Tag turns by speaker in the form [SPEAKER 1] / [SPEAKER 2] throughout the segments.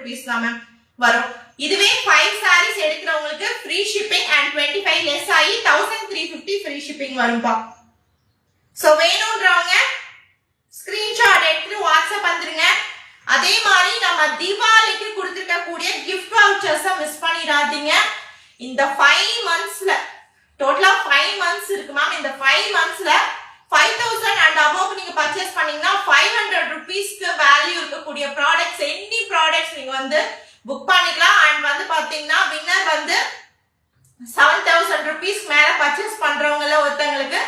[SPEAKER 1] rupees தான் ma'am வரும். இதுவே 5 sarees எடுக்கிறவங்களுக்கு free shipping and 25 less ஆகி 1350 free shipping வரும்பா. சோ வேணும்ன்றவங்க ஸ்கிரீன்ஷாட் எடுத்து வாட்ஸ்அப் வந்துருங்க. அதே மாதிரி நம்ம தீபாவளிக்கு கொடுத்துருக்க கூடிய gift vouchers மிஸ் பண்ணிடாதீங்க. இந்த 5 monthsல டோட்டலா 5 months இருக்கு மேம். இந்த 5 monthsல 5000 and above நீங்க பர்ச்சேஸ் பண்ணீங்கன்னா 500 rupeesக்கு வேல்யூ இருக்கக்கூடிய ப்ராடக்ட்ஸ் எனி ப்ராடக்ட்ஸ் நீங்க வந்து புக் பண்ணிக்கலாம். அண்ட் வந்து பாத்தீங்கன்னா வின்னர் வந்து 7000 rupees மேல பர்ச்சேஸ் பண்றவங்கள ஒருத்தங்களுக்கு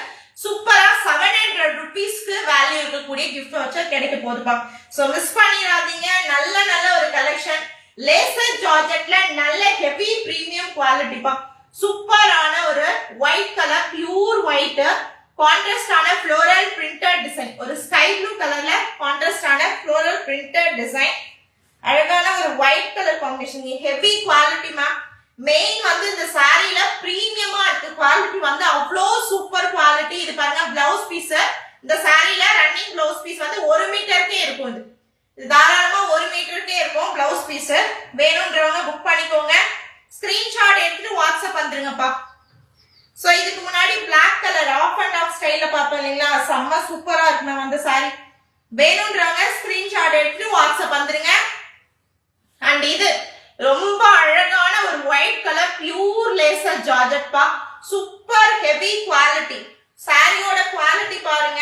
[SPEAKER 1] சூப்பரா 700 rupeesக்கு வேல்யூ இருக்கக்கூடிய gift voucher கிடைக்க போகுதுப்பா. சோ மிஸ் பண்ணிடாதீங்க. நல்ல நல்ல ஒரு கலெக்ஷன் லேசர் ஜார்ஜெட்ல நல்ல ஹெவி பிரீமியம் குவாலிட்டிப்பா. சூப்பரான ஒரு ஒயிட் கலர் பியூர் ஒயிட் கான்ட்ராஸ்டான ஃப்ளோரல் பிரிண்டட் டிசைன், ஒரு ஸ்கை ப்ளூ கலர்ல கான்ட்ராஸ்டான ஃப்ளோரல் பிரிண்டட் டிசைன், அழகான ஒரு white colour combination, heavy quality ma'am. Main வந்து இந்த சாரியில பிரீமியமா இருக்கு. குவாலிட்டி வந்து அவ்வளோ சூப்பர் குவாலிட்டி. இது பாருங்க பிளவுஸ் பீஸ். இந்த சாரியில ரன்னிங் பிளவுஸ் பீஸ் வந்து 1 மீட்டருக்கே இருக்கும். இது தாராளமா 1 மீட்டருக்கே இருக்கும் பிளவுஸ் பீஸ். வேணும்ன்றவங்க புக் பண்ணிக்கோங்க. ஸ்கிரீன்ஷாட் எடுத்துட்டு வாட்ஸ்அப் வந்துருங்கப்பா. சோ இதுக்கு முன்னாடி black colour off and off ஸ்டைல்ல பாப்போம் இல்லைங்களா, செம்ம சூப்பரா இருக்கு மேம் அந்த சாரி. வேணும்ன்றவங்க ஸ்கிரீன்ஷாட் எடுத்துட்டு வாட்ஸ்அப் வந்துருங்க. அண்ட் இது ரொம்ப அழகான ஒரு white colour pure laser georgette பா. Super heavy quality. சாரியோட குவாலிட்டி பாருங்க,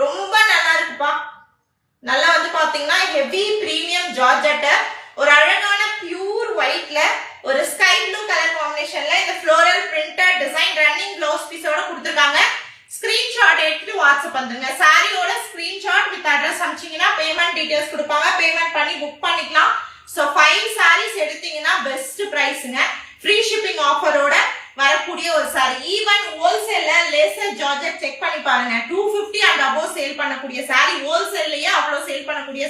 [SPEAKER 1] ரொம்ப நல்லா இருக்குப்பா. நல்லா வந்து பாத்தீங்கன்னா ஹெவி பிரீமியம் ஜார்ஜெட், ஒரு அழகான பியூர் ஒயிட்ல ஒரு ஸ்கை ப்ளூ கலர் காம்பினேஷன்ல இந்த floral printed design running blouse பீஸோட கொடுத்துருக்காங்க. ஸ்கிரீன்ஷாட் எடுத்துட்டு வாட்ஸ்அப் பண்ணுங்க. சாரியோட ஸ்கிரீன்ஷாட் வித் அட்ரஸ் அனுப்பிச்சீங்கன்னா பேமெண்ட் டீடைல்ஸ் கொடுப்பாங்க. பேமெண்ட் பண்ணி புக் பண்ணிக்கலாம். சோ 5 sarees எடுத்தீங்கன்னா பெஸ்ட் பிரைஸ்ங்க. ஃப்ரீ ஷிப்பிங் ஆஃபரோட வரக்கூடிய ஒரு சாரி. ஈவன் ஹோல்சேல்ல லேசர் ஜார்ஜெட் செக் பண்ணி பாருங்க. 250 and above சேல் பண்ணக்கூடிய சாரி ஹோல்சேல்லயே அவ்வளவு சேல் பண்ணக்கூடிய